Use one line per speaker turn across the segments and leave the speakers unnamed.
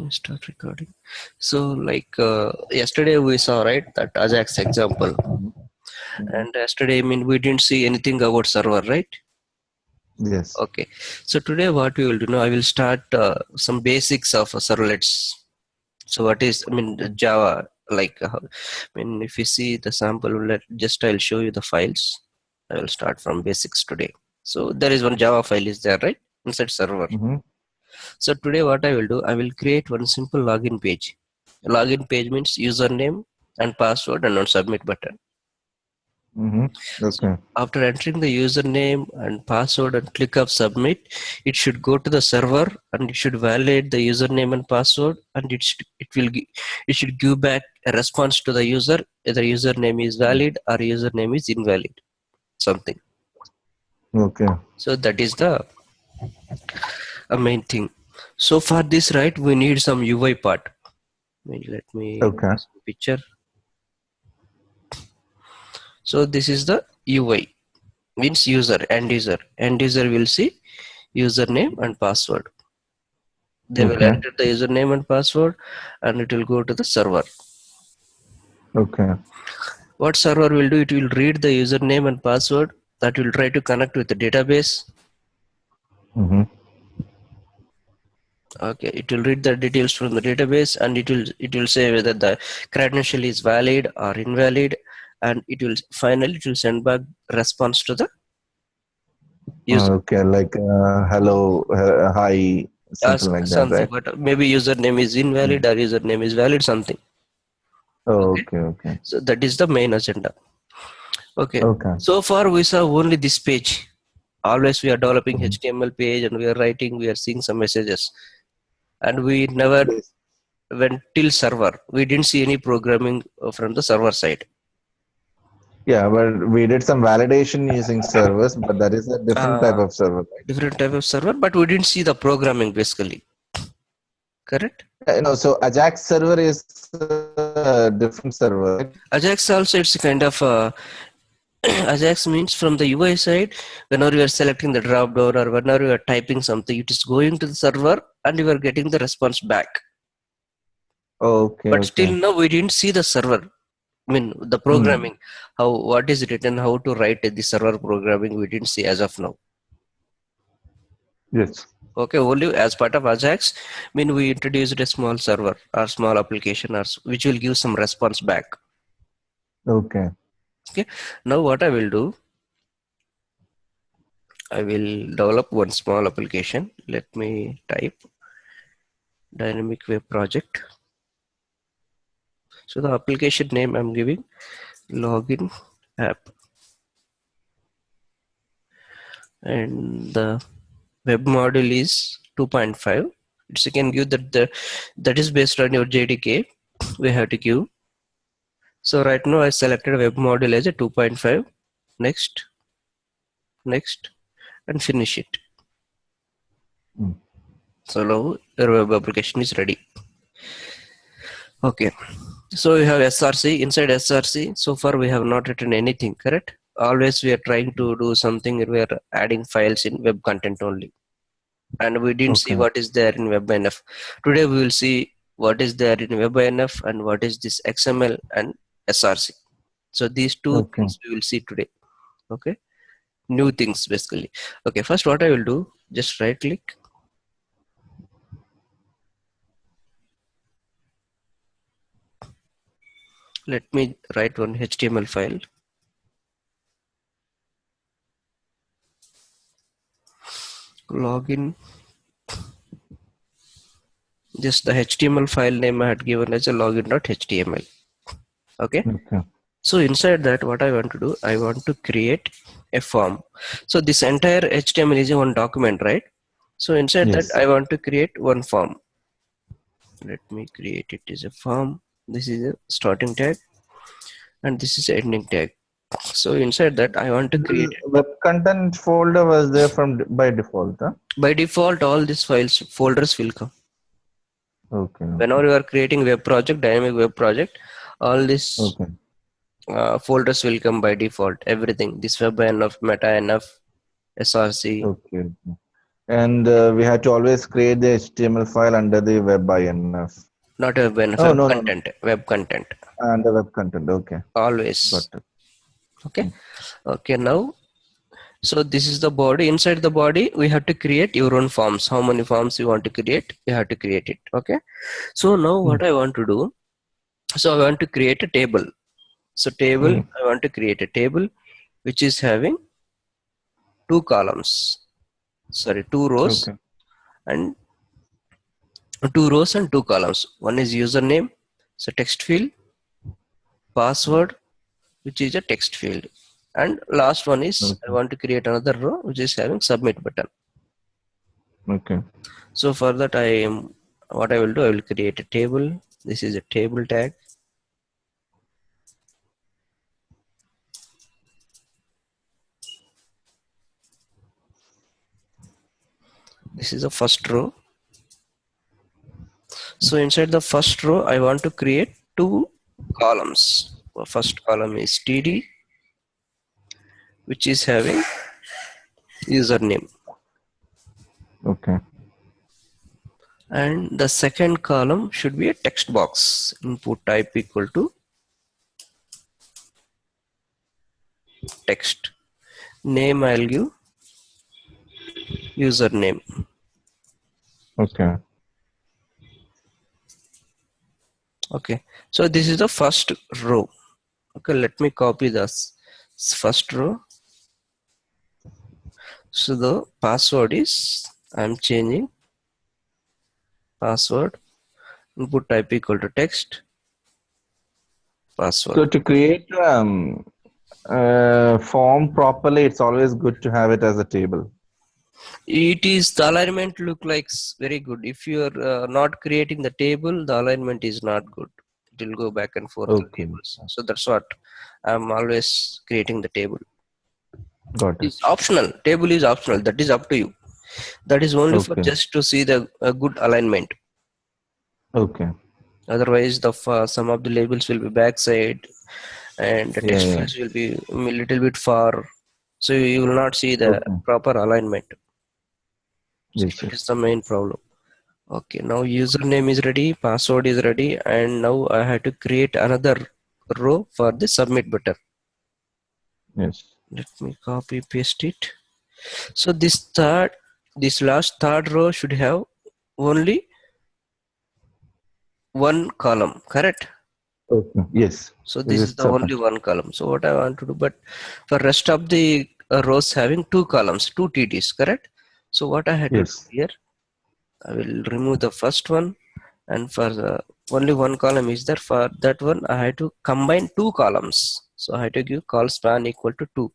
Start recording. So yesterday we saw, right, that Ajax example. And yesterday, I mean, we didn't see anything about server, right?
Yes.
Okay. So today what we will do now, I will start some basics of servlets. So what is, I mean, the Java, I mean, if you see the sample, I'll show you the files. I will start from basics today. So there is one Java file is there, right? Inside server. So today what I will do, I will create one simple login page. Login page means username and password and on submit button. So
Okay.
after entering the username and password and click of submit, it should go to the server and it should validate the username and password, and it should give back a response to the user whether username is valid or username is invalid, something.
Okay.
So that is the main thing. So for this, right, we need some UI part. Let me
Okay.
picture. So this is the UI, means user, end user. End user will see username and password. They will
Okay.
enter the username and password and it will go to the server.
Okay.
What server will do, it will read the username and password, that will try to connect with the database. Okay, it will read the details from the database and it will say whether the credential is valid or invalid, and it will send back response to the user.
Okay. Like hello, hi, something like that,
Something,
right?
but maybe username is invalid or username is valid, something.
Oh,
Okay,
okay. Okay.
so that is the main agenda. Okay,
Okay.
so far we saw only this page. Always we are developing HTML page and we are writing, we are seeing some messages, and we never
Yes.
went till server. We didn't see any programming from the server side.
Yeah, but we did some validation using servers, but that is a different type
uh,
of server, right?
Different type of server, but we didn't see the programming basically. Correct?
So Ajax server is a different server, right?
Ajax also, it's a kind of Ajax means from the UI side, whenever you are selecting the drop down or whenever you are typing something, it is going to the server and you are getting the response back.
Okay.
But still
Okay.
now we didn't see the server. I mean, the programming, what is written, how to write the server programming, we didn't see as of now.
Yes.
Okay, only as part of Ajax, I mean, we introduced a small server or small application which will give some response back.
Okay.
Okay, now what I will do, I will develop one small application. Let me type dynamic web project. So the application name I'm giving login app, and the web module is 2.5. It's, you can give that is based on your JDK. We have to give. So right now I selected web module as a 2.5. Next, and finish it. So now your web application is ready. Okay. So we have SRC. Inside SRC, so far we have not written anything, correct? Always we are trying to do something, we are adding files in web content only. And we didn't see
Okay.
what is there in webinf. Today we will see what is there in webinf and what is this XML and SRC. So these two
Okay.
things we will see today. Okay. New things basically. Okay, first what I will do, just right click. Let me write one HTML file. Login. Just the HTML file name I had given as a login.html. Okay.
Okay.
So inside that, what I want to do, I want to create a form. So this entire HTML is one document, right? So inside that,
Yes.
I want to create one form. Let me create it as a form. This is a starting tag and this is ending tag. So inside that, I want to create
The web content folder was there from by default, huh?
by default, all these folders will come.
Okay.
Whenever you are creating web project, dynamic web project, all these
Okay.
folders will come by default. Everything, this web enough, meta enough, SRC.
Okay. And we had to always create the HTML file under the webinf.
Not a web,
Oh,
web
no, no, no.
content, web content.
Under web content. Okay. Got
Always.
it.
Okay. Okay. Now, so this is the body. Inside the body, we have to create your own forms. How many forms you want to create? You have to create it. Okay. So now what I want to do, so I want to create a table. So table, I want to create a table which is having two columns. Sorry, two rows
Okay.
and two rows and two columns. One is username, so text field, password, which is a text field, and last one is I
Okay.
want to create another row which is having submit button.
Okay.
So for that what I will do, I will create a table. This is a table tag. This is the first row. So inside the first row, I want to create two columns. The first column is td, which is having username.
Okay.
And the second column should be a text box. Input type equal to text. Name I'll give username.
Okay.
Okay. So this is the first row. Okay, let me copy this first row. So the password is, I'm changing password, input type equal to text, password.
So to create form properly, it's always good to have it as a table.
It is, the alignment look like very good. If you are not creating the table, the alignment is not good. It will go back and forth in
Okay.
tables. So that's what I'm always creating the table.
Got it.
It's optional. Table is optional. That is up to you. That is only for
Okay.
just to see the good alignment.
Okay.
Otherwise, the some of the labels will be backside, and the text fields will be a little bit far. So you will not see the
Okay.
proper alignment. So
Yes.
that
Yes.
is the main problem. Okay, now username is ready, password is ready, and now I have to create another row for the submit button.
Yes.
Let me copy paste it. So this last third row should have only one column, correct?
Okay. Yes.
So
It
this
is
is the only
submit.
one column. So what I want to do, but for rest of the rows having two columns, two TDs, correct? So what I had to do
Yes.
here, I will remove the first one, and for the only one column is there. For that one, I had to combine two columns. So I had to give call span equal to 2.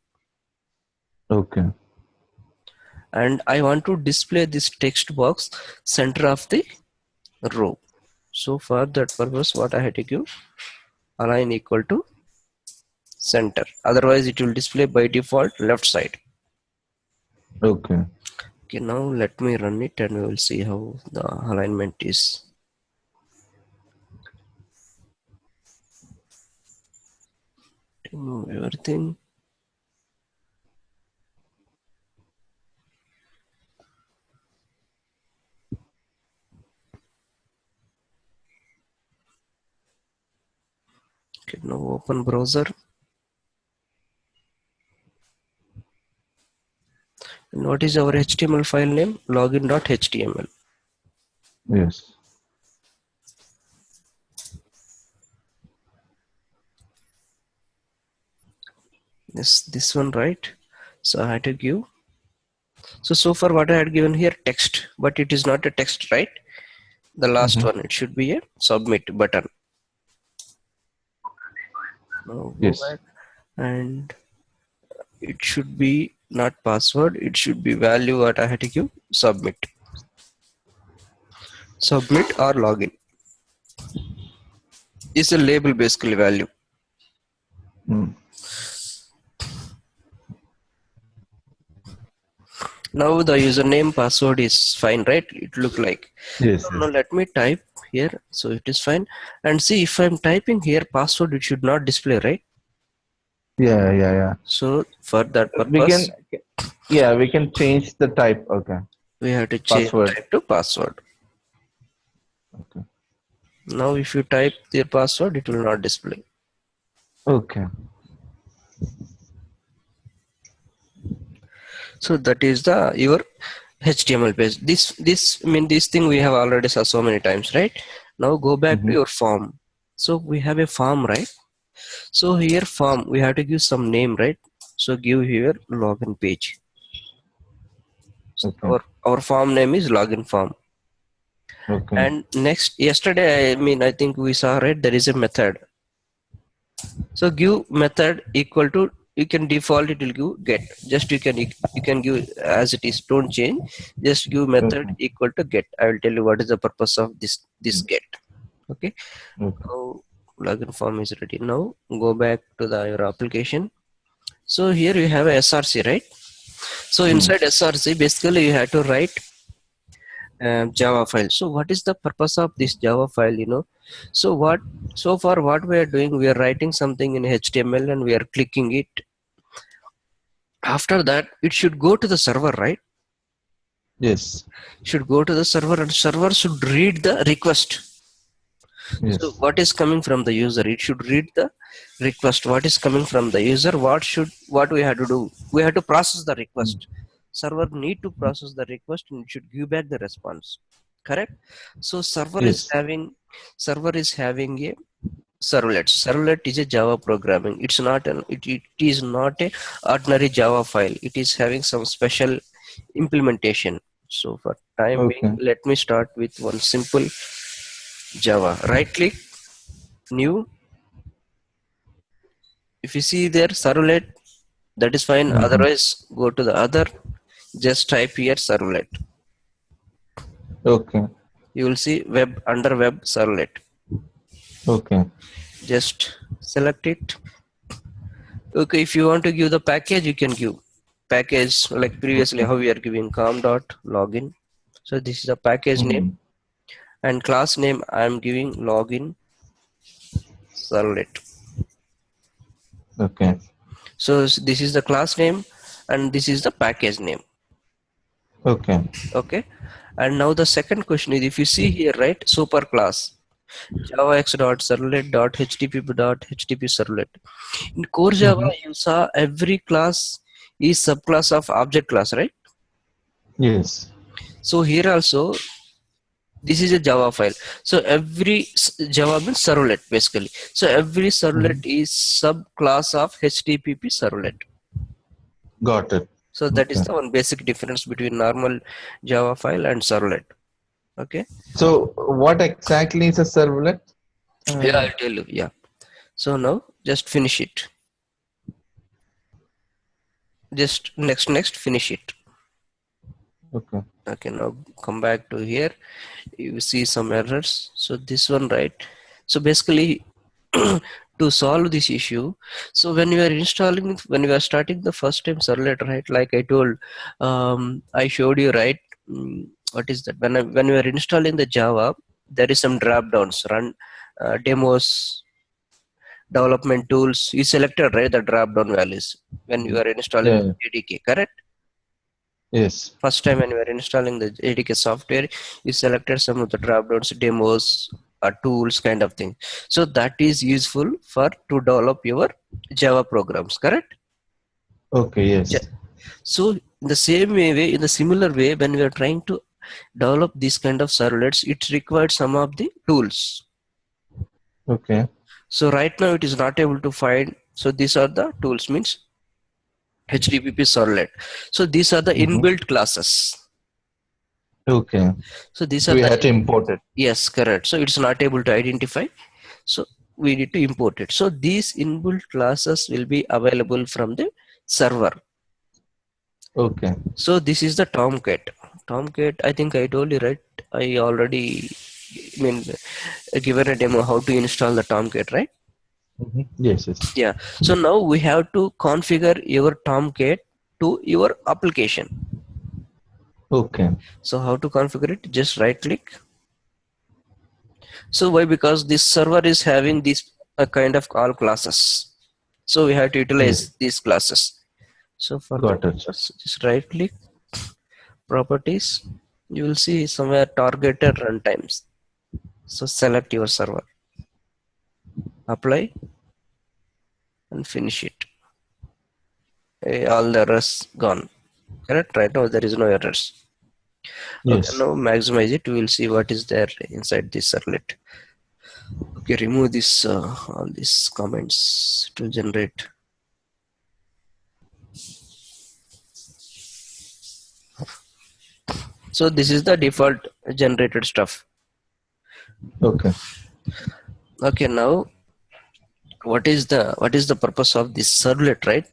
Okay.
And I want to display this text box center of the row. So for that purpose, what I had to give, align equal to center. Otherwise, it will display by default left side.
Okay.
Okay, now let me run it and we will see how the alignment is. Remove everything. Okay, now open browser. And what is our HTML file name? Login.html.
Yes.
This one, right? So I had to give. So far what I had given here, text, but it is not a text, right? The last one, it should be a submit button. Now go
Yes.
back, and it should be not password, it should be value what I had to give, submit or login. Is a label basically value. Now the username password is fine, right? It look like.
Yes.
Now let me type here, so it is fine. And see, if I'm typing here password, it should not display, right?
Yeah.
So for that
We
purpose,
can. Yeah, we can change the type. Okay.
We have to change
Password.
type to password.
Okay.
Now if you type your password, it will not display.
Okay.
So that is the your HTML page. This thing we have already saw so many times, right? Now go back to
Mm-hmm.
your form. So we have a form, right? So here form, we have to give some name, right? So give here login page.
Okay.
Our form name is login form.
Okay.
And next, yesterday, I think we saw, right? There is a method. So give method equal to, you can default it will give get. Just you can give as it is. Don't change. Just give method
Okay.
equal to get. I will tell you what is the purpose of this get. Okay.
Okay.
Now login form is ready. Now go back to your application. So here you have a SRC, right? So
Mm.
inside SRC, basically you have to write Java file. So what is the purpose of this Java file? So far what we are doing, we are writing something in HTML and we are clicking it. After that, it should go to the server, right?
Yes.
Should go to the server and server should read the request. So
Yes.
what is coming from the user? It should read the request. What is coming from the user? What we have to do? We have to process the
Mm.
request. Server need to process the request and it should give back the response. Correct? So
Yes.
server is having a servlet. Servlet is a Java programming. It is not a ordinary Java file. It is having some special implementation. So for time being,
Okay.
let me start with one simple Java. Right click, new. If you see there servlet, that is fine.
Mm-hmm.
Otherwise, go to the other. Just type here servlet.
Okay.
You will see web under web servlet.
Okay.
Just select it. Okay, if you want to give the package, you can give package like previously
Okay.
how we are giving com dot login. So this is the package name
Mm.
and class name. I am giving login servlet.
Okay.
So this is the class name and this is the package name.
Okay.
Okay, and now the second question is, if you see here, right, super class javax dot servlet dot http dot http servlet. In core Java,
Mm-hmm.
you saw every class is subclass of object class, right?
Yes.
So here also, this is a Java file. So every Java means servlet basically. So every servlet
Mm-hmm.
is subclass of HTTP servlet.
Got it.
So that is
Okay.
the one basic difference between normal Java file and servlet. Okay.
So, what exactly is a servlet?
Yeah,
Uh,
I'll tell you. Yeah. So now just finish it. Just next, finish it.
okay.
Okay. Now come back to here. You see some errors. So this one, right? So basically, to solve this issue, so when you are starting the first time servlet, right? Like I told, I showed you, right? What is that? When you are installing the Java, there is some drop downs. Run demos, development tools. You selected, right, the drop down values when you
Mhm.
are installing the
Yeah.
JDK, correct?
Yes.
First time when you are installing the JDK software, you selected some of the drop downs, demos, tools, kind of thing. So that is useful for to develop your Java programs, correct?
Okay.
Ja-
Yes.
So in the in the similar way, when we are trying to develop this kind of servlets, it requires some of the tools.
Okay.
So right now it is not able to find. So these are the tools means HTTP servlet. So these are the
Mm-hmm.
inbuilt classes.
Okay.
So these
So
are
we
the,
had to import it.
yes, correct. So it's not able to identify. So we need to import it. So these inbuilt classes will be available from the server.
Okay.
So this is the Tomcat. Tomcat, I think I told you, right? I already given a demo how to install the Tomcat, right?
Mm-hmm. Yes. Yes.
Yeah. So now we have to configure your Tomcat to your application.
Okay.
So how to configure it? Just right click. So why? Because this server is having this kind of all classes. So we have to
Yes.
utilize these classes. So for the
Got it.
purpose, just right click, properties, you will see somewhere targeted runtimes. So select your server, apply and finish it. All the errors gone. Correct? Right now there is no errors. Okay,
Yes.
now maximize it. We will see what is there inside this servlet. Okay, remove this all these comments to generate. So this is the default generated stuff.
Okay.
Okay, now what is the purpose of this servlet, right?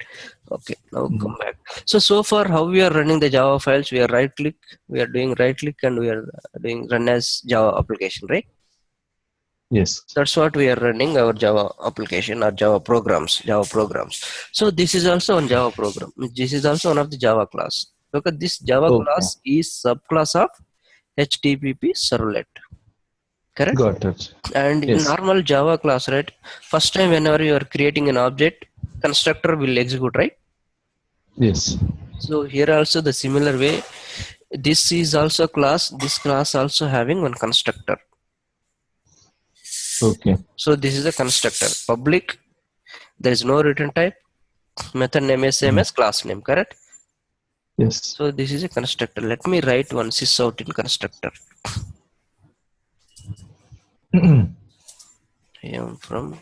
Okay, now come back. So far how we are running the Java files, we are doing right click and we are doing run as Java application, right?
Yes.
That's what we are running our Java application or Java programs. So this is also one Java program. This is also one of the Java class. Look at this Java
Okay.
class is subclass of HTTP servlet. Correct?
Got it.
And in
Yes.
normal Java class, right? First time whenever you are creating an object, constructor will execute, right?
Yes.
So here also the similar way. This is also class. This class also having one constructor.
Okay.
So this is a constructor. Public. There is no return type. Method name is same as class name. Correct?
Yes.
So this is a constructor. Let me write one sysout in constructor. I am from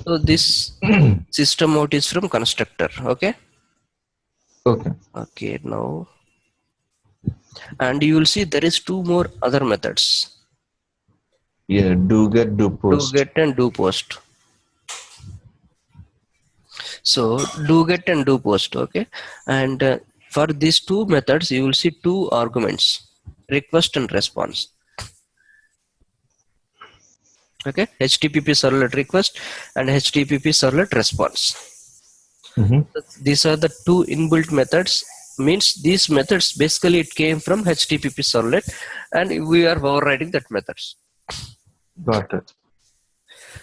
so this system out is from constructor. Okay.
Okay.
Okay. Now, and you will see there is two more other methods.
Yeah. Do get, do
Do
post.
get and do post. So do get and do post. Okay. And for these two methods, you will see two arguments: request and response. Okay, HTTP servlet request and HTTP servlet response. These are the two inbuilt methods. Means these methods basically it came from HTTP servlet, and we are overriding that methods.
Got it.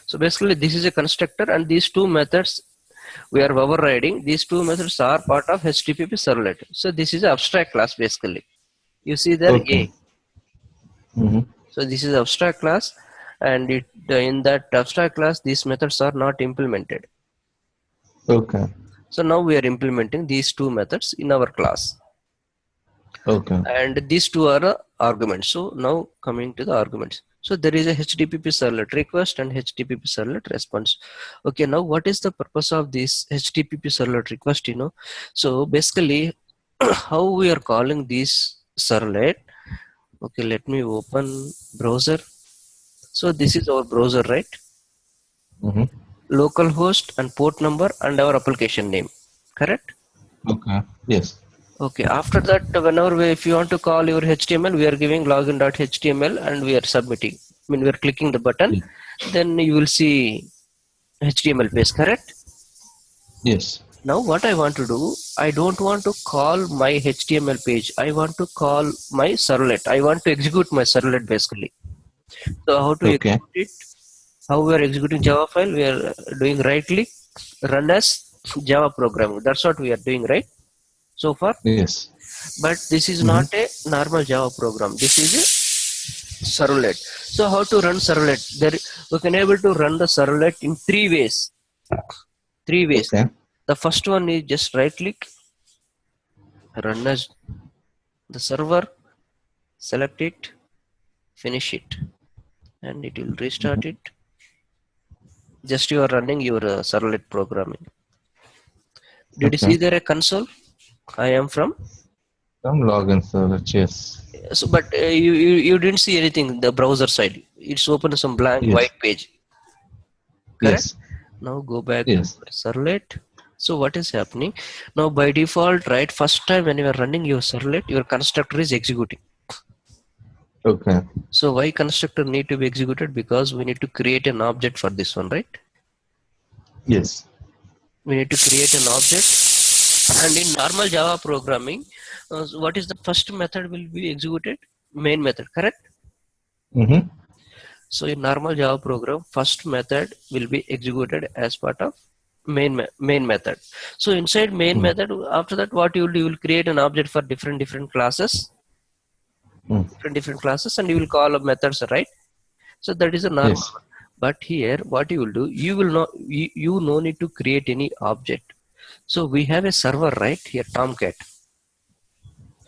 So basically, this is a constructor, and these two methods we are overriding. These two methods are part of HTTP servlet. So this is an abstract class basically. You see there
Okay.
A. So this is abstract class, and in that abstract class, these methods are not implemented.
Okay.
So now we are implementing these two methods in our class.
Okay.
And these two are arguments. So now coming to the arguments. So there is a HTTP servlet request and HTTP servlet response. Okay, now what is the purpose of this HTTP servlet request? So basically, how we are calling this servlet. Okay, let me open browser. So this is our browser, right? Localhost and port number and our application name. Correct?
Okay. Yes.
Okay, after that, whenever if you want to call your HTML, we are giving login.html and we are submitting. We are clicking the button, then you will see HTML page, correct?
Yes.
Now what I want to do, I don't want to call my HTML page. I want to call my servlet. I want to execute my servlet basically. So how to execute it? How we are executing Java file? We are doing right click, run as Java program. That's what we are doing, right? So far.
Yes.
But this is not a normal Java program. This is a servlet. So how to run servlet? There we can able to run the servlet in three ways.
Okay.
The first one is just right click, run as the server, select it, finish it, and it will restart it. Just you are running your servlet programming. Did you see there a console? I am from
login servlet. Yes.
So, but you didn't see anything the browser side. It's open some blank white page. Correct?
Yes.
Now go back
to
servlet. So what is happening? Now by default, right, first time when you are running your servlet, your constructor is executing.
Okay.
So why constructor need to be executed? Because we need to create an object for this one, right?
Yes.
We need to create an object. And in normal Java programming, what is the first method will be executed? Main method, correct? So in normal Java program, first method will be executed as part of main method. So inside main
Mm.
method, after that, what you will do, you will create an object for different classes,
Mm.
different classes, and you will call up methods, right? So that is a normal
Yes.
one. But here, what you will do, you will not, you no need to create any object. So we have a server right here, Tomcat.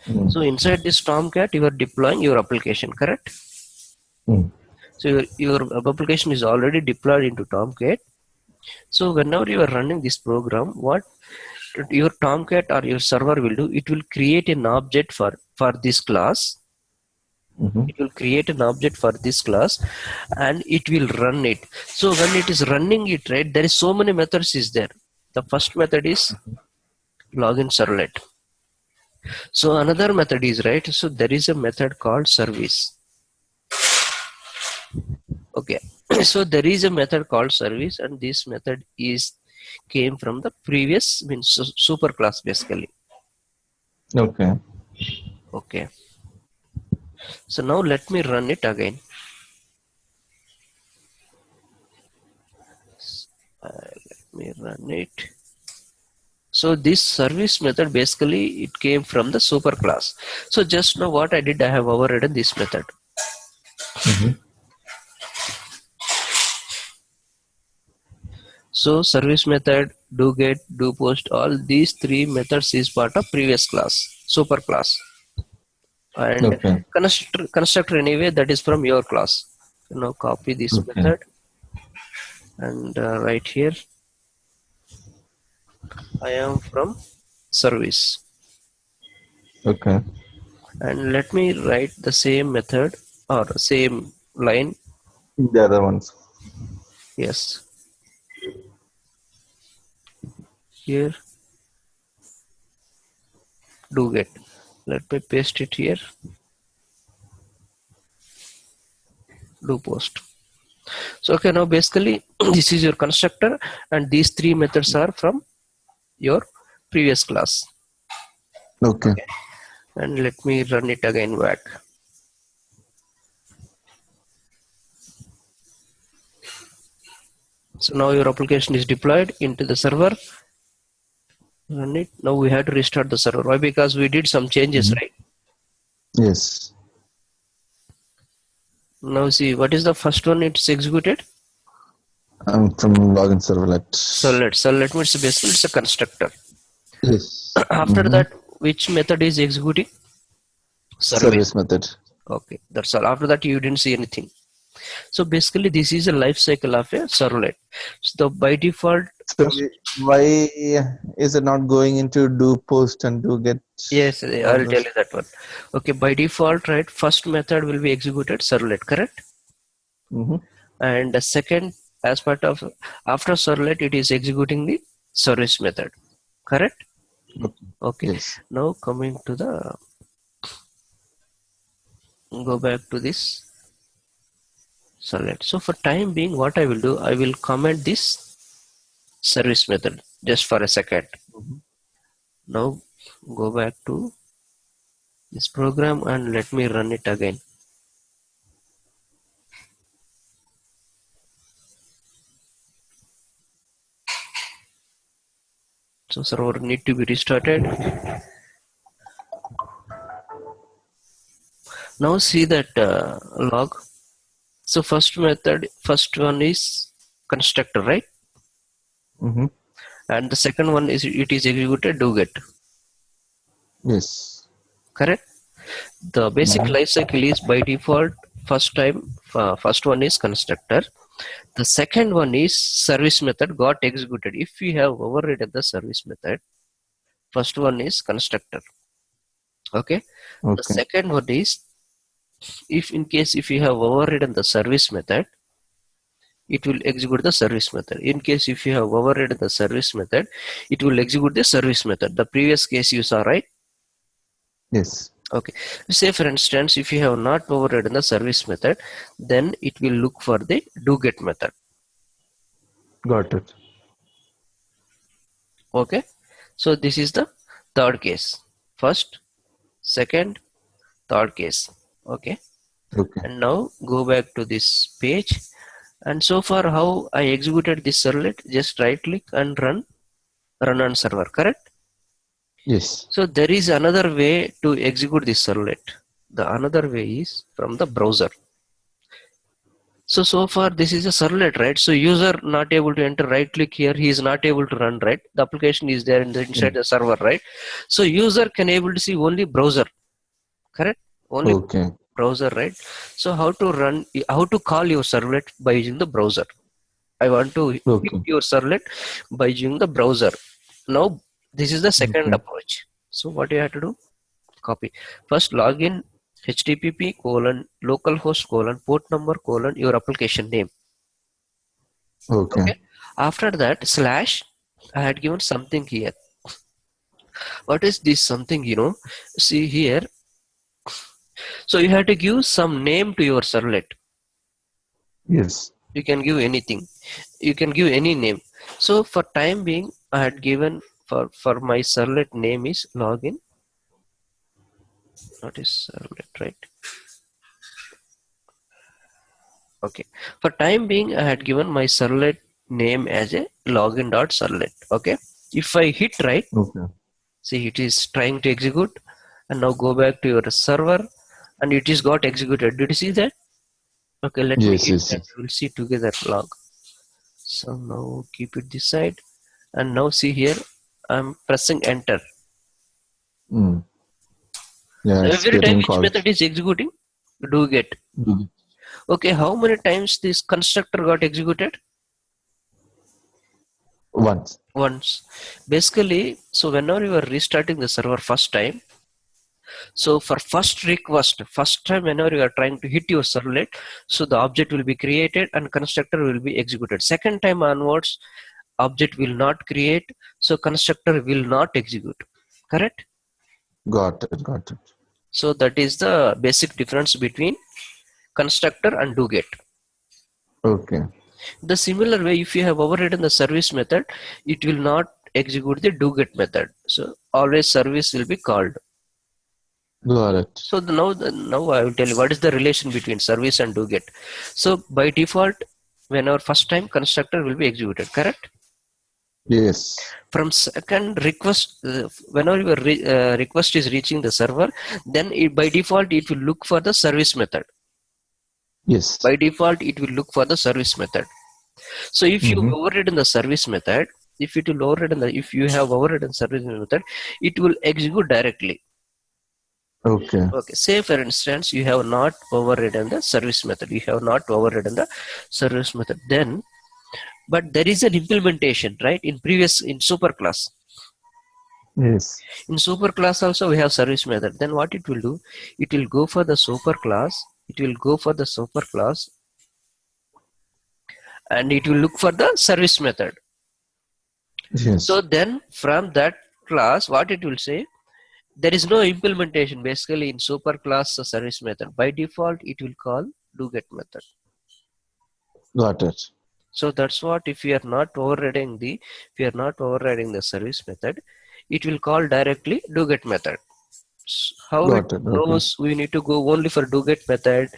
Mm.
So inside this Tomcat, you are deploying your application, correct?
Mm.
So your application is already deployed into Tomcat. So whenever you are running this program, what your Tomcat or your server will do, it will create an object for this class.
Mhm.
It will create an object for this class, and it will run it. So when it is running it, right, there is so many methods is there. The first method is login servlet. So another method is, right, so there is a method called service. Okay. So there is a method called service, and this method is came from the previous means super class basically.
Okay.
Okay. So now let me run it again. Let me run it. So this service method basically it came from the super class. So just now what I did, I have overridden this method.
Mhm.
So service method, do get, do post, all these three methods is part of previous class, super class. And
Okay.
constructor anyway, that is from your class. So now copy this
Okay.
method and right here I am from service,
Okay.
and let me write the same method or same line.
The other ones.
Yes, here do get. Let me paste it here. Do post. So okay, now basically this is your constructor, and these three methods are from your previous class.
Okay.
Okay, and let me run it again back. So now your application is deployed into the server. Run it. Now we have to restart the server. Why? Because we did some changes,
Mhm.
right?
Yes.
Now see, what is the first one it's executed?
I'm from login servlet.
Servlet means basically it's a constructor.
Yes.
After
Mhm.
that, which method is executing? Service.
Service method.
Okay, that's all. After that, you didn't see anything. So basically, this is a life cycle of a servlet. So by default,
So why is it not going into do post and do get
yes,
all
I'll tell
this?
you that one. Okay, by default, right, first method will be executed servlet, correct?
Mm-hmm.
And the second, as part of after servlet, it is executing the service method, correct?
Okay.
Okay.
Yes.
Now coming to the go back to this servlet. So for time being, what I will do, I will comment this service method just for a second.
Mm-hmm.
Now go back to this program and let me run it again. So server need to be restarted. Now see that log. So first method, first one is constructor, right?
Mm-hmm.
And the second one is it is executed do get,
Yes.
correct? The basic
Mm-hmm.
life cycle is by default first one is constructor. The second one is service method got executed. If we have overridden the service method, first one is constructor. Okay. The
Okay.
second one is if in case if you have overridden the service method, it will execute the service method. In case if you have overridden the service method, it will execute the service method. The previous case you saw, right?
Yes.
Okay. Say for instance, if you have not overridden the service method, then it will look for the do get method.
Got it.
Okay. So this is the third case. First, second, third case. Okay.
Okay.
And now go back to this page. And so far how I executed this servlet, just right click and run on server, correct?
Yes.
So there is another way to execute this servlet. The another way is from the browser. So far this is a servlet, right? So user not able to enter, right click here, he is not able to run, right? The application is there inside the server, right? So user can able to see only browser, correct? Only
Okay.
browser, right? So how to call your servlet by using the browser. I want to hit
Okay.
your servlet by using the browser. Now this is the second
Okay.
approach. So what you have to do? Copy. First login http colon localhost colon port number colon your application name.
Okay.
Okay. After that slash I had given something here. What is this something, see here. So you have to give some name to your servlet.
Yes.
You can give anything. You can give any name. So for time being I had given for my servlet name is login. What is servlet, right? Okay. For time being I had given my servlet name as a login.servlet. Okay. If I hit right,
Okay.
see it is trying to execute, and now go back to your server and it is got executed. Did you see that? Okay, let me
Yes.
hit
Yes.
that.
Yes.
We'll see together log. So now keep it this side, and now see here I'm pressing enter.
Mm. Yeah,
So
it's
every time
getting
which
called.
method is executing? Do get.
Mhm.
Okay, how many times this constructor got executed?
Once.
Once. Basically, so whenever you are restarting the server first time, so for first time whenever you are trying to hit your servlet, so the object will be created and constructor will be executed. Second time onwards, object will not create, so constructor will not execute. Correct?
Got it. Got it.
So that is the basic difference between constructor and doGet.
Okay.
The similar way, if you have overridden the service method, it will not execute the doGet method. So always service will be called.
Got it.
So now I will tell you what is the relation between service and doGet. So by default, whenever first time constructor will be executed, correct?
Yes.
From second request, whenever your request is reaching the server, then by default it will look for the service method.
Yes.
By default, it will look for the service method. So if you
Mm-hmm.
overridden the service method, if you have overridden service method, it will execute directly.
Okay.
Okay. Say for instance, you have not overridden the service method. You have not overridden the service method. Then, but there is an implementation, right? In superclass.
Yes.
In superclass also we have service method. Then what it will do? It will go for the superclass. It will go for the superclass, and it will look for the service method. So
Yes.
then from that class, what it will say, there is no implementation basically in superclass service method. By default, it will call doGet method.
Got it.
So that's what if you are not overriding the service method, it will call directly doGet method. How it
Got it. Okay.
knows we need to go only for doGet method?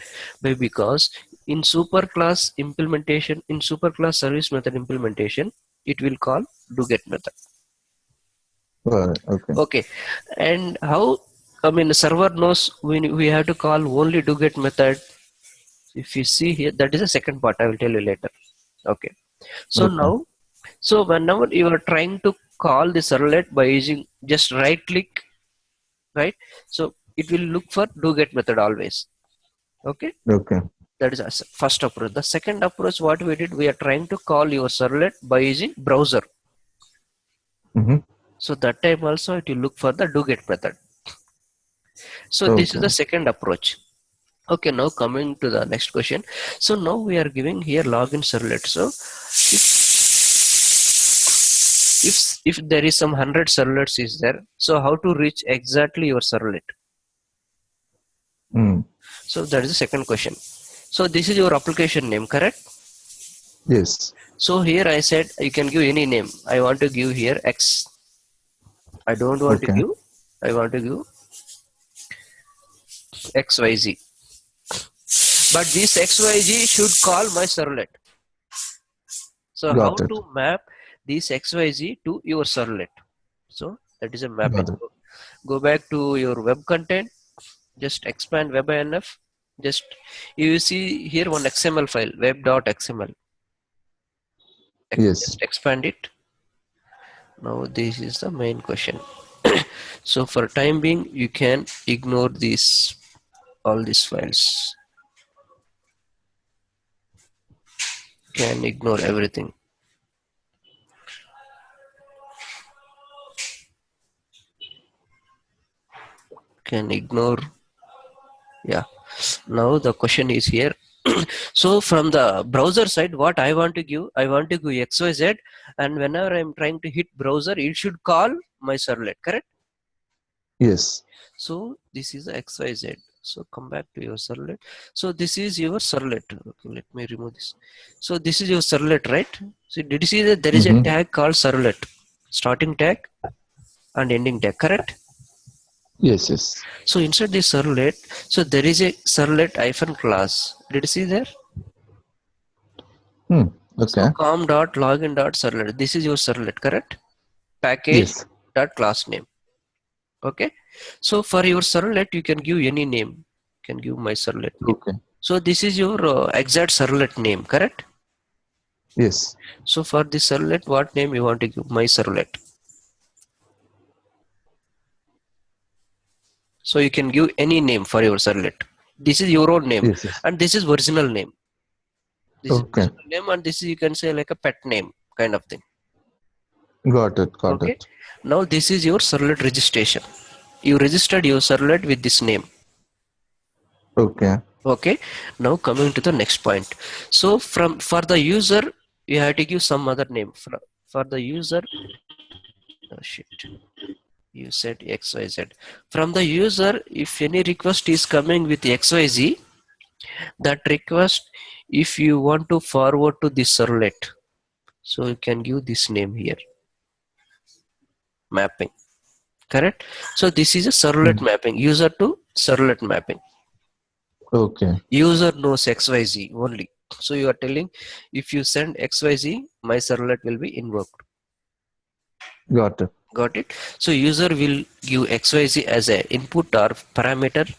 Because in superclass implementation, in superclass service method implementation, it will call doGet method.
Got it. Okay.
Okay, and how? I mean, the server knows we have to call only doGet method. If you see here, that is the second part. I will tell you later. Okay. So
Okay.
now, so whenever you are trying to call the servlet by using just right click, right? So it will look for doGet method always. Okay.
Okay.
That is a first approach. The second approach, what we did, we are trying to call your servlet by using browser.
Mm-hmm.
So that time also it will look for the doGet method. So this is
Okay.
the second approach. Okay, now coming to the next question. So now we are giving here login servlet. So if there is some 100 servlets is there, so how to reach exactly your servlet?
Mm.
So that is the second question. So this is your application name, correct?
Yes.
So here I said you can give any name. I want to give here X. I don't want to
Okay.
give. I want to give XYZ. but this XYZ should call my servlet. So how
Got it.
to map this XYZ to your servlet? So that is a mapping.
Got it.
Go back to your web content, just expand webinf. Just you see here one XML file, web.xml.
Yes.
Just expand it. Now this is the main question. So for time being, you can ignore these all these files. Can ignore everything. Can ignore. Yeah. Now the question is here. So from the browser side, what I want to give XYZ, and whenever I'm trying to hit browser, it should call my servlet, correct?
Yes.
So this is the XYZ. So come back to your servlet. So this is your servlet. Okay, let me remove this. So this is your servlet, right? So did you see that there is a tag called servlet, starting tag and ending tag, correct?
Yes. Yes.
So inside the servlet, so there is a servlet hyphen class. Did you see there?
Okay.
So com.login.servlet. This is your servlet, correct? Package
Yes.
dot class name. Okay. So for your servlet, you can give any name. You can give my servlet name.
Okay.
So this is your exact servlet name, correct?
Yes.
So for the servlet, what name you want to give? My servlet. So you can give any name for your servlet. This is your own name,
Yes. Yes.
and this is original name. This
Okay.
is original name, and this is, you can say, like a pet name kind of thing.
Got it. Got
Okay.
it.
Now this is your servlet registration. You registered your servlet with this name.
Okay.
Okay. Now coming to the next point. So for the user, you have to give some other name. For the user, oh shit, you said XYZ. From the user, if any request is coming with XYZ, that request, if you want to forward to the servlet, so you can give this name here, mapping, correct? So this is a servlet mapping, user to servlet mapping.
Okay.
User knows XYZ only. So you are telling, if you send XYZ, my servlet will be invoked.
Got it.
Got it? So user will give XYZ as a input or parameter.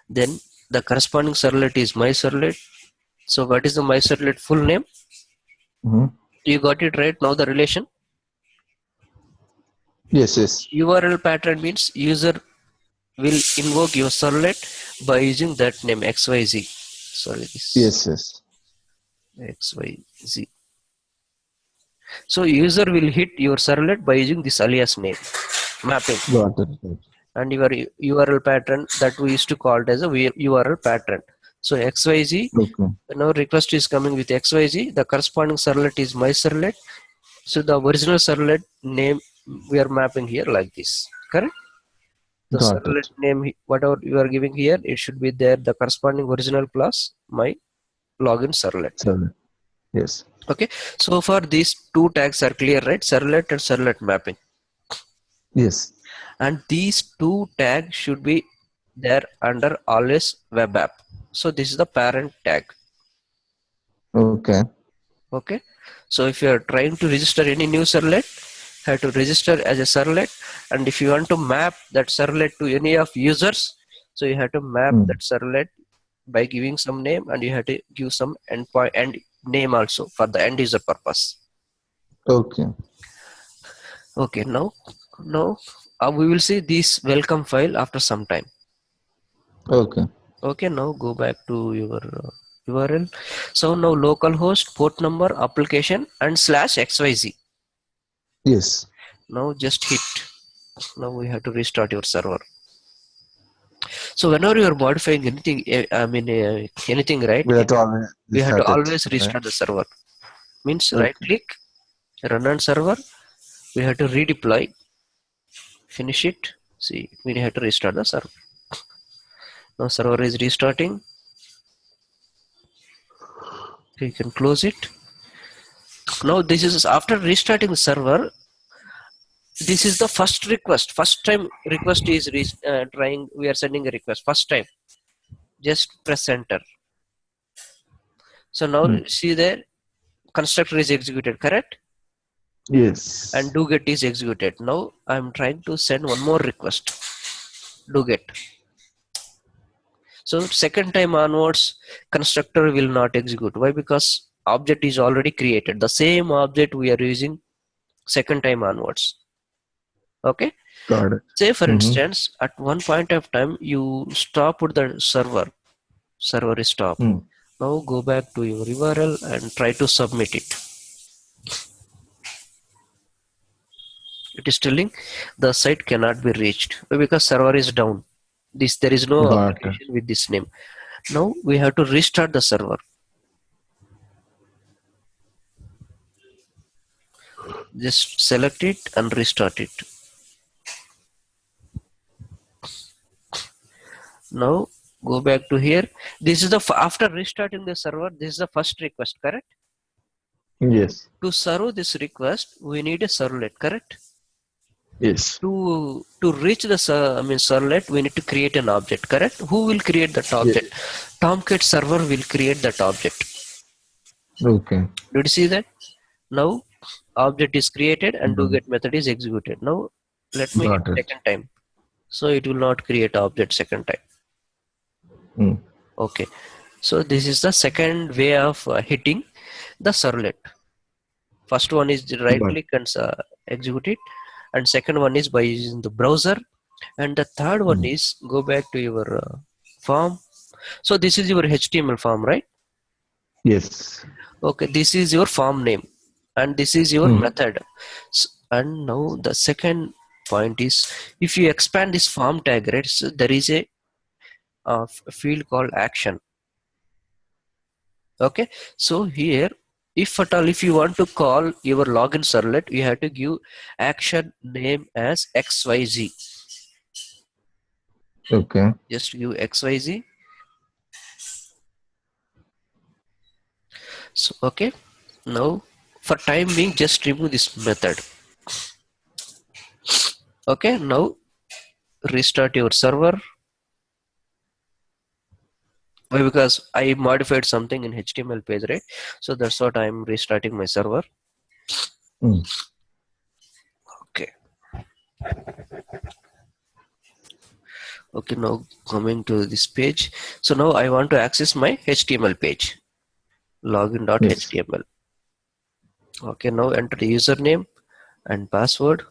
Then the corresponding servlet is my servlet. So what is the my servlet full name? You got it right now, the relation?
Yes. Yes.
URL pattern means user will invoke your servlet by using that name XYZ. Sorry, this
Yes. Yes.
XYZ. So user will hit your servlet by using this alias name mapping.
Got it.
And your URL pattern that we used to call it as a URL pattern. So XYZ,
Okay.
now request is coming with XYZ, the corresponding servlet is my servlet. So the original servlet name we are mapping here like this, correct? The
Got
servlet
it.
name, whatever you are giving here, it should be there, the corresponding original plus my login servlet.
Servlet. Yes.
Okay, so for these two tags are clear, right? Servlet and servlet mapping.
Yes.
And these two tags should be there under always web app. So this is the parent tag.
Okay.
Okay, so if you are trying to register any new servlet, have to register as a servlet, and if you want to map that servlet to any of users, so you have to map that servlet by giving some name, and you have to give some endpoint and name also for the end user purpose.
Okay.
Okay, now we will see this welcome file after some time.
Okay.
Okay, now go back to your URL. So now localhost, port number, application, and /XYZ.
Yes.
Now just hit. Now we have to restart your server. So whenever you are modifying anything, anything, right?
We have to always
We have to
restart it,
always restart
right?
the server. Means
Okay.
right click, run on server. We have to redeploy. Finish it. See, we have to restart the server. Now server is restarting. You can close it. Now this is after restarting the server. This is the first request. First time request is trying. We are sending a request. First time. Just press enter. So now see there, constructor is executed, correct?
Yes.
And do get is executed. Now I'm trying to send one more request, do get. So second time onwards, constructor will not execute. Why? Because object is already created. The same object we are using second time onwards. Okay.
Got it.
Say for instance, at one point of time you stop with the server is stopped. Now go back to your URL and try to submit it. It is telling the site cannot be reached because server is down. There is no application with this name. Now we have to restart the server. Just select it and restart it. Now go back to here. This is the after restarting the server. This is the first request, correct?
Yes.
To serve this request, we need a servlet, correct?
Yes.
To reach the servlet, we need to create an object, correct? Who will create that object? Yes. Tomcat server will create that object.
Okay.
Did you see that? Now object is created and doGet method is executed. Now let me hit second time. So it will not create object second time. Okay. So this is the second way of hitting the servlet. First one is right click and execute it. And second one is by using the browser. And the third one is go back to your form. So this is your HTML form, right?
Yes.
Okay, this is your form name. And this is your method. So, and now the second point is, if you expand this form tag, right, so there is a field called action. Okay, so here, if at all, if you want to call your login servlet, you have to give action name as XYZ.
Okay.
Just give XYZ. So, okay, now for time being, just remove this method. Okay, now restart your server. Why? Because I modified something in HTML page, right? So that's what I'm restarting my server. Okay. Okay, now coming to this page. So now I want to access my HTML page. Login.html. Okay, now enter the username and password.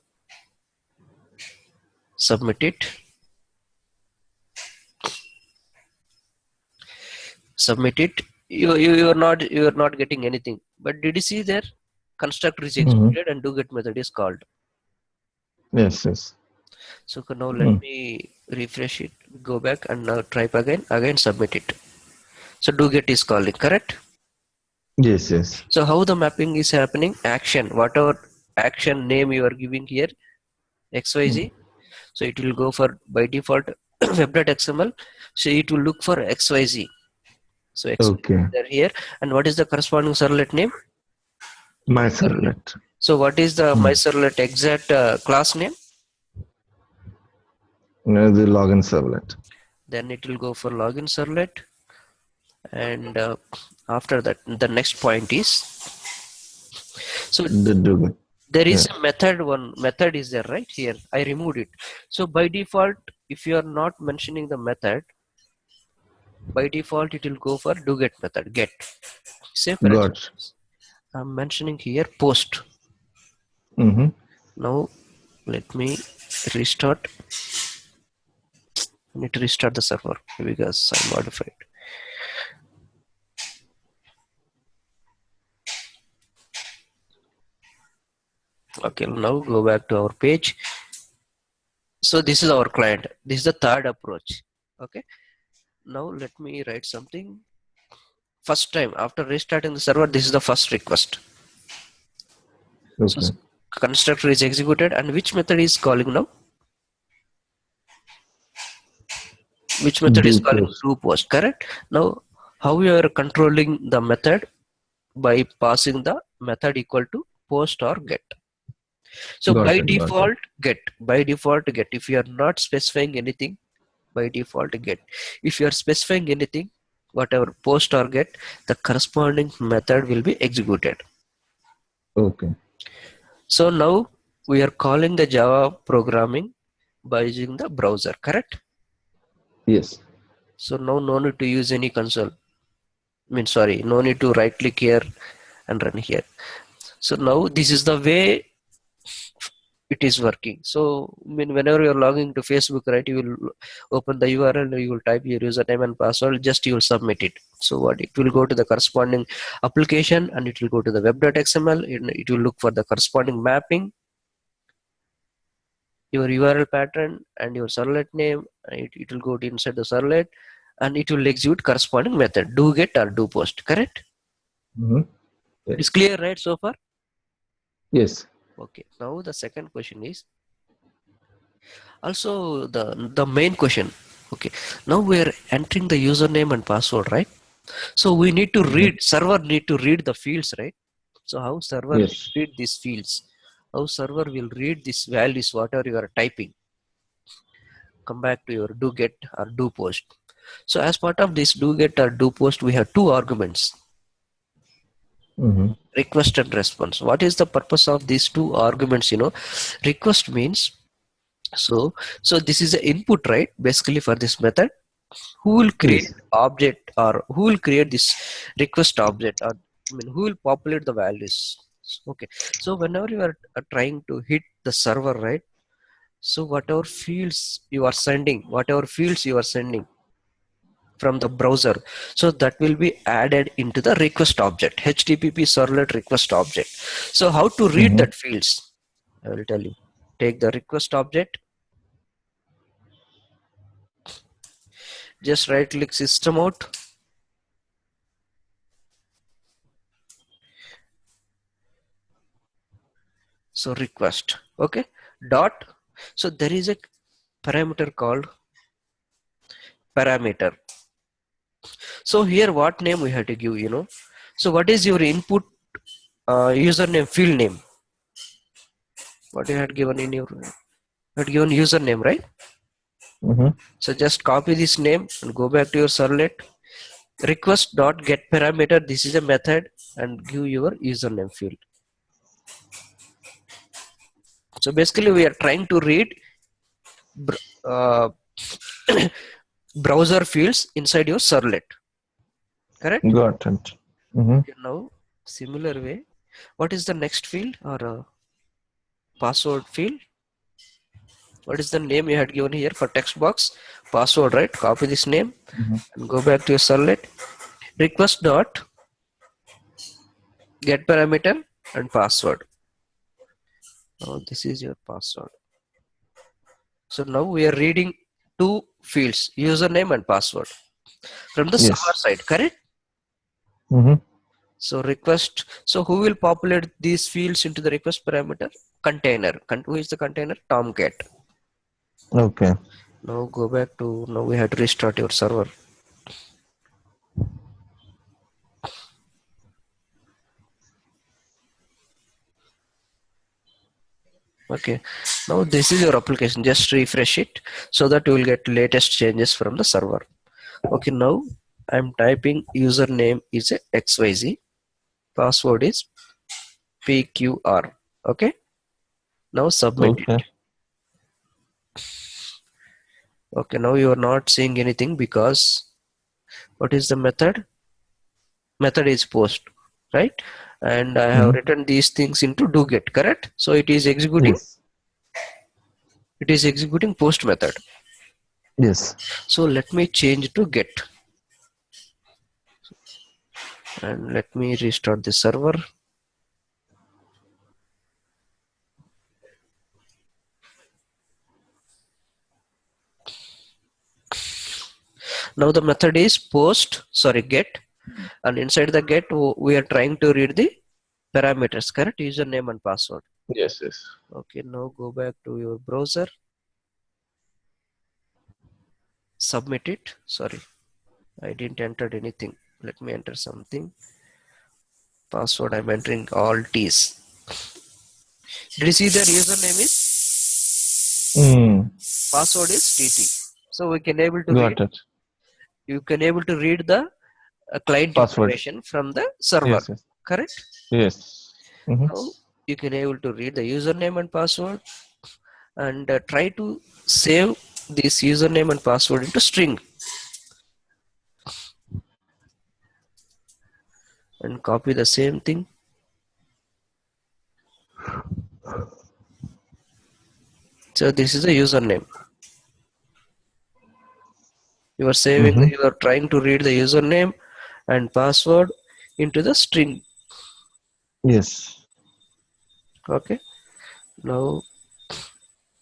Submit it. Submit it. You are not getting anything. But did you see there? Constructor is executed and doGet method is called.
Yes, yes.
So now let me refresh it. Go back and now try again submit it. So doGet is calling, correct?
Yes, yes.
So how the mapping is happening? Action, whatever action name you are giving here, XYZ. So it will go for by default web.xml. So it will look for XYZ. So XYZ are here. And what is the corresponding servlet name?
My servlet.
So what is the my servlet exact class name?
No, the login servlet.
Then it will go for login servlet. And after that, the next point is, so there is a method, one method is there right here. I removed it. So by default, if you are not mentioning the method, by default it will go for doGet method, get. Say for instance, I'm mentioning here post. Now let me restart. I need to restart the server because I modified. Okay, now go back to our page. So this is our client. This is the third approach. Okay. Now let me write something. First time after restarting the server, this is the first request. So constructor is executed and which method is calling now? Which method is calling doPost, correct? Now how you are controlling the method? By passing the method equal to post or get. So by default get. If you are not specifying anything, by default get. If you are specifying anything, whatever post or get, the corresponding method will be executed.
Okay.
So now we are calling the Java programming by using the browser, correct?
Yes.
So now no need to use any console. No need to right click here and run here. So now this is the way it is working. So whenever you're logging to Facebook, right, you will open the URL, you will type your username and password, just you will submit it. So what, it will go to the corresponding application and it will go to the web.xml, it will look for the corresponding mapping, your URL pattern and your servlet name, it will go to inside the servlet and it will execute corresponding method, do get or do post, correct?
Mm-hmm.
It's
Yes.
clear, right, so far?
Yes.
Okay, now the second question is also the main question. Okay, now we are entering the username and password, right? So we need to
Mm-hmm.
read, server need to read the fields, right? So how server will
Yes.
read these fields? How server will read these values, whatever you are typing? Come back to your do get or do post. So as part of this do get or do post, we have two arguments,
Mm-hmm.
request and response. What is the purpose of these two arguments? Request means, so this is the input, right, basically for this method. Who will create
Yes.
object, or who will create this request object, or who will populate the values? Okay, so whenever you are trying to hit the server, right, so whatever fields you are sending from the browser, so that will be added into the request object, HTTP servlet request object. So how to read
Mm-hmm.
that fields, I will tell you. Take the request object, just right click system out, so request, okay, dot, so there is a parameter called parameter. So here what name we have to give, so what is your input username field name, what you had given in your, you had given username, right?
Mm-hmm.
So just copy this name and go back to your servlet, request dot get parameter, this is a method, and give your username field. So basically we are trying to read uh, browser fields inside your servlet, correct?
Got it. Mm-hmm.
Okay, now similar way, what is the next field, or password field? What is the name you had given here for text box? Password, right? Copy this name
Mm-hmm.
and go back to your servlet, request dot get parameter and password. Now this is your password. So now we are reading two fields, username and password, from the server
Yes.
side, correct?
Mm-hmm.
So request, so who will populate these fields into the request parameter? Container. Who is the container? Tomcat.
Okay.
Now go back to, now we have to restart your server. Okay, now this is your application, just refresh it so that you will get latest changes from the server. Okay, now I'm typing username is a XYZ, password is PQR. Okay, now submit it.
Okay.
Okay, now you are not seeing anything because what is the method? Method is post, right? And I have
Mm-hmm.
written these things into do get, correct? So it is executing,
Yes.
post method.
Yes.
So let me change to get and let me restart the server. Now the method is get, and inside the get we are trying to read the parameters, correct? Username and password.
Yes. Yes.
Okay, now go back to your browser, submit it. Sorry, I didn't enter anything. Let me enter something. Password, I'm entering all T's. Did you see that username is,
Mm.
password is TT? So we can able to read,
Got it.
you can able to read the a client
Password.
information from the server,
Yes, yes,
correct?
yes.
Now you can able to read the username and password, and try to save this username and password into string and copy the same thing. So this is the username. You are saving,
Mm-hmm.
you are trying to read the username and password into the string.
Yes.
Okay. Now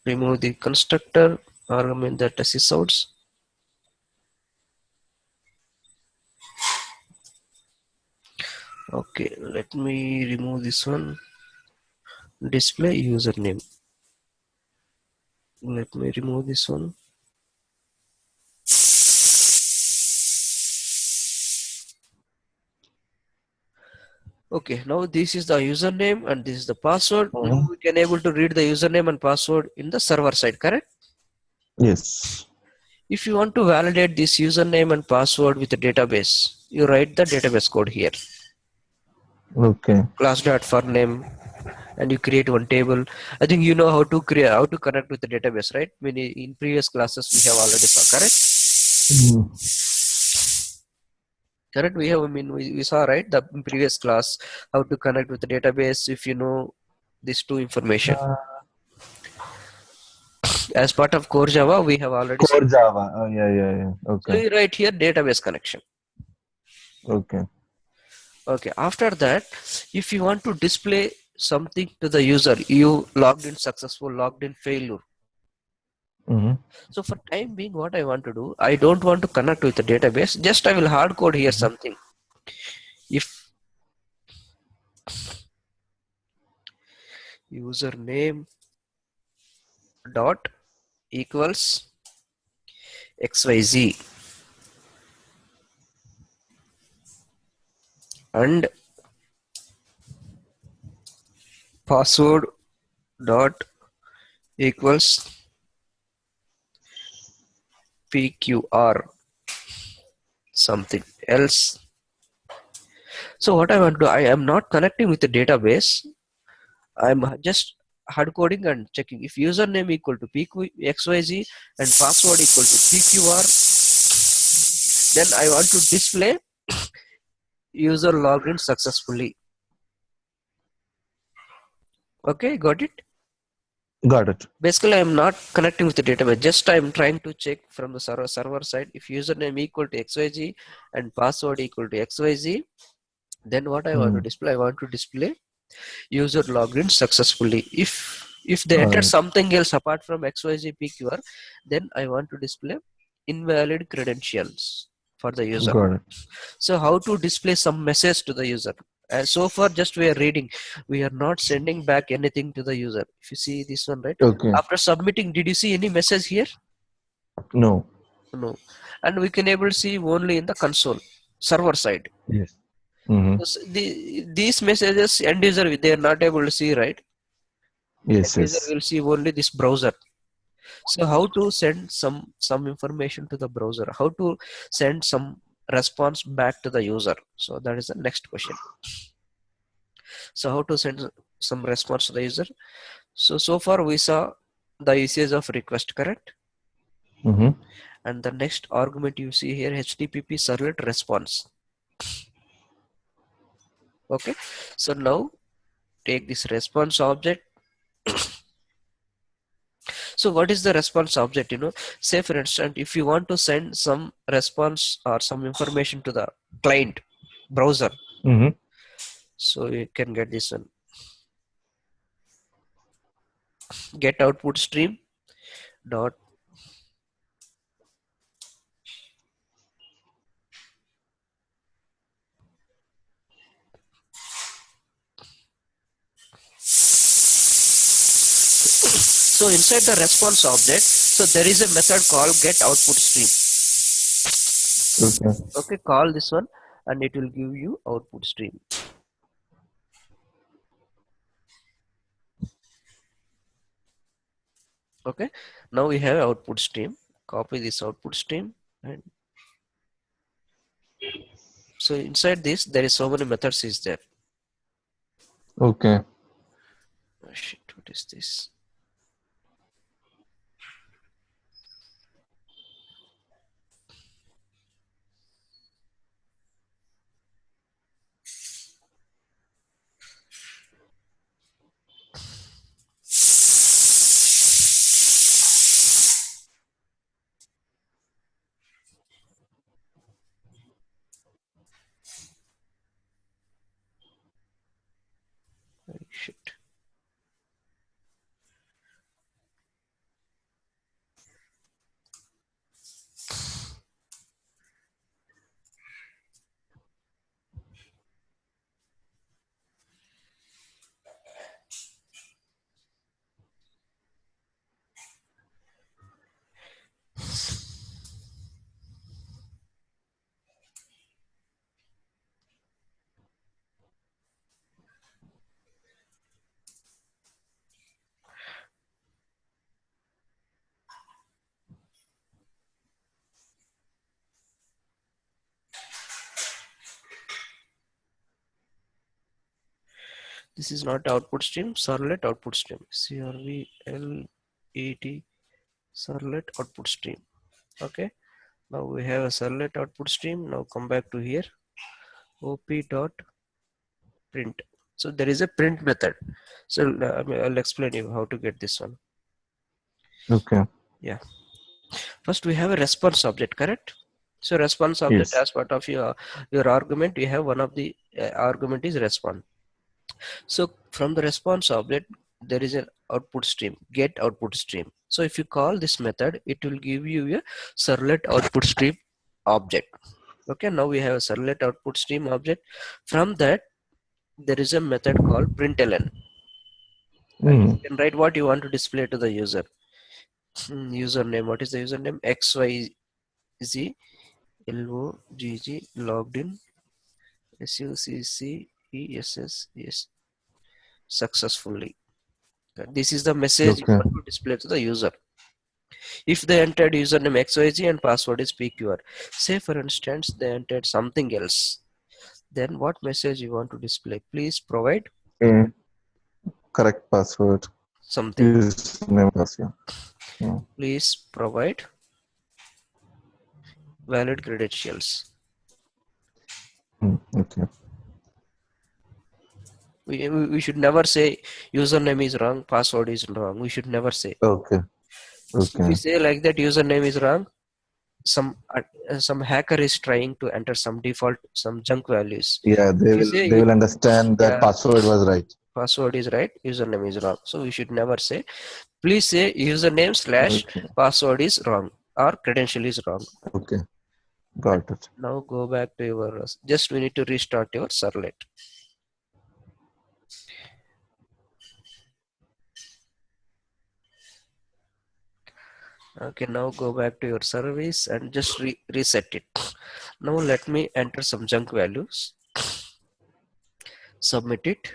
remove the constructor, or I mean the sysouts. Okay, let me remove this one. Display username. Let me remove this one. Okay, now this is the username and this is the password. Now
Mhm.
we can able to read the username and password in the server side, correct?
Yes.
If you want to validate this username and password with a database, you write the database code here.
Okay.
Class.for name, and you create one table. I think you know how to create, how to connect with the database, right? I mean, in previous classes we have already saw, correct?
Mm.
Correct. We have. I mean, we saw, right, the previous class how to connect with the database if you know these two information.
Uh,
As part of core Java, we have already seen.
Core Java. Oh, yeah, yeah, yeah.
So
Okay.
you write here database connection.
Okay.
Okay. After that, if you want to display something to the user, you logged in successful, logged in failure.
Mm-hmm.
So for time being, what I want to do, I don't want to connect with the database. Just I will hard code here
Mm-hmm.
something. If username dot equals xyz and password dot equals pqr something else. So what I want to do, I am not connecting with the database. I'm just hard coding and checking if username equal to xyz and password equal to pqr. Then I want to display user logged in successfully. Okay, got it?
Got it.
Basically, I'm not connecting with the database. Just I'm trying to check from the server side if username equal to xyz and password equal to xyz. Then what I want to
Mm.
display? I want to display user logged in successfully. If they
Got
enter
it.
something else apart from xyz pqr, then I want to display invalid credentials for the user.
Got it.
So how to display some message to the user? So far just we are reading, we are not sending back anything to the user. If you see this one, right,
Okay.
after submitting, did you see any message here?
No.
No. And we can able to see only in the console server side.
Yes. Mm-hmm.
So these messages end user they are not able to see, right? End
Yes,
user
yes.
will see only this browser. So how to send some information to the browser? How to send some response back to the user? So that is the next question. So how to send some response to the user? So far we saw the usage of request, correct?
Mm-hmm.
And the next argument you see here, HTTP servlet response. Okay. So now take this response object. So what is the response object? Say for instance, if you want to send some response or some information to the client browser,
Mm-hmm.
so you can get this one. Get output stream dot. So inside the response object, so there is a method called get output stream.
Okay.
Okay, call this one and it will give you output stream. Okay, now we have output stream. Copy this output stream and So inside this, there is so many methods is there.
Okay.
Oh shit, what is this? Oh, shit. This is not output stream, servlet output stream. CRVLET servlet output stream. Okay. Now we have a servlet output stream. Now come back to here. op.print. So there is a print method. So I'll explain you how to get this one.
Okay.
Yeah. First we have a response object, correct? So response object
Yes.
as part of your argument, you have one of the argument is response. So from the response object, there is an output stream, get output stream. So if you call this method, it will give you a servlet output stream object. Okay, now we have a servlet output stream object. From that, there is a method called println. And
Mm.
you can write what you want to display to the user. Username, what is the username? XYZ LOGG logged in SUCCESS successfully. This is the message you
Okay.
want to display to the user. If they entered username XYZ and password is PQR, say for instance they entered something else, then what message you want to display? Please provide
Okay. Correct password.
something.
Username password. Yeah.
Please provide valid credentials.
Okay.
We should never say username is wrong, password is wrong. We should never say.
Okay.
If we
Okay.
say like that username is wrong, some hacker is trying to enter some default, some junk values.
Yeah,
If
they
you
will
say
they will understand that
yeah,
password was right.
password is right, username is wrong. So we should never say. Please say username
Okay.
/ password is wrong or credential is wrong.
Okay.
And
Got it.
now go back to your, just we need to restart your servlet. Okay, now go back to your service and just reset it. Now let me enter some junk values. Submit it.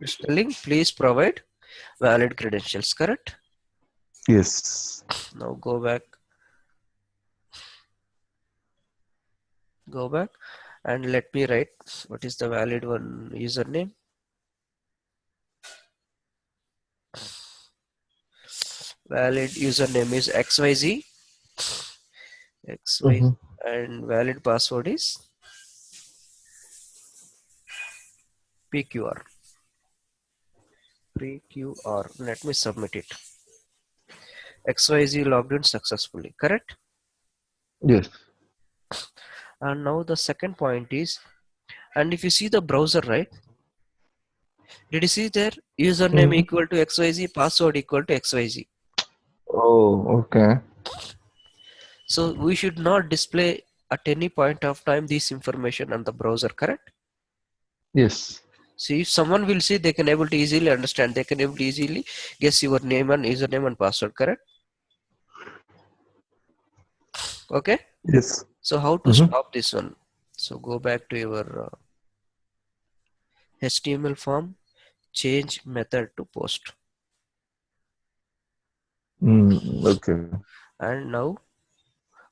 It's telling please provide valid credentials, correct?
Yes.
Now go back and let me write what is the valid one username. Valid username is XYZ
Mm-hmm.
and valid password is PQR. Let me submit it. XYZ logged in successfully, correct?
Yes.
And now the second point is, and if you see the browser, right? Did you see there username
Mm-hmm.
equal to XYZ, password equal to XYZ?
Oh, okay.
So we should not display at any point of time this information on the browser, correct?
Yes.
See, if someone will see, they can able to easily understand, they can able to easily guess your name and username and password, correct? Okay.
Yes.
So how to
Mm-hmm.
stop this one? So go back to your HTML form, change method to post.
Okay.
And now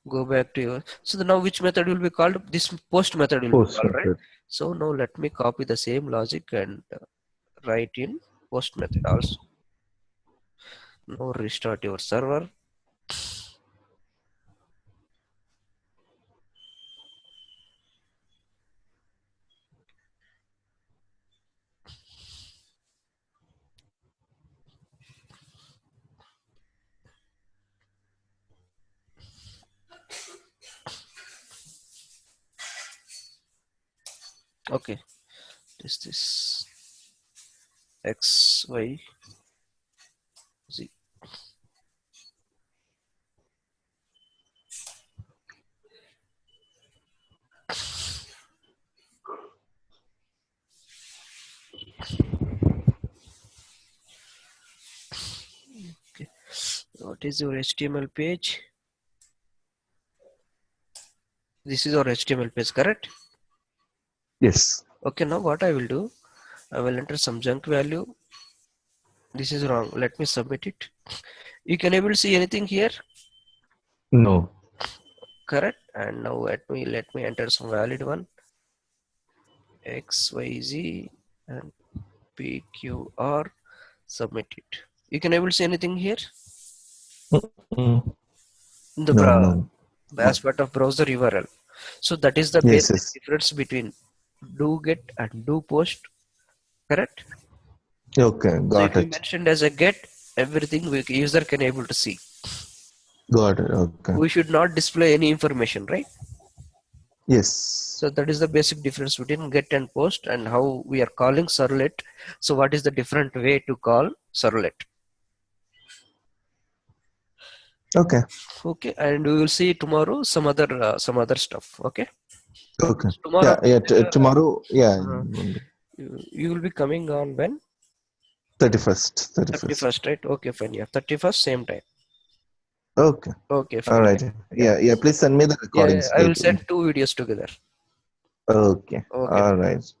Go back to your, so now which method will be called? This post method will be
Post
called, right?
method.
So now let me copy the same logic and write in post method also. Now restart your server. Okay, this X, Y, Z. Okay. What is your HTML page? This is our HTML page, correct?
Yes.
Okay, now what I will do, I will enter some junk value. This is wrong. Let me submit it. You can able to see anything here,
No.
correct? And now let me enter some valid one. X, Y, Z and PQR. Submit it. You can able to see anything here
Mm-mm.
in the
No.
as part of browser URL. So that is the
Yes.
basic
Yes.
difference between do get and do post, correct?
Okay.
So if
Got
you
it.
mentioned as a get, everything user can able to see.
Got it. Okay.
We should not display any information, right?
Yes.
So that is the basic difference between get and post and how we are calling servlet. So what is the different way to call servlet?
Okay.
Okay, and we will see tomorrow some other stuff. Okay,
Okay.
so tomorrow
Yeah. Yeah.
after
Tomorrow. Yeah.
you will be coming on when?
31st. 31st.
31st, right? Okay, fine. Yeah, 31st, same time.
Okay.
Okay,
All
fine.
right.
Yeah,
Yeah. Yeah. Please send me the
yeah, yeah.
recordings.
I will send two videos together.
Okay.
Okay,
All
fine.
right.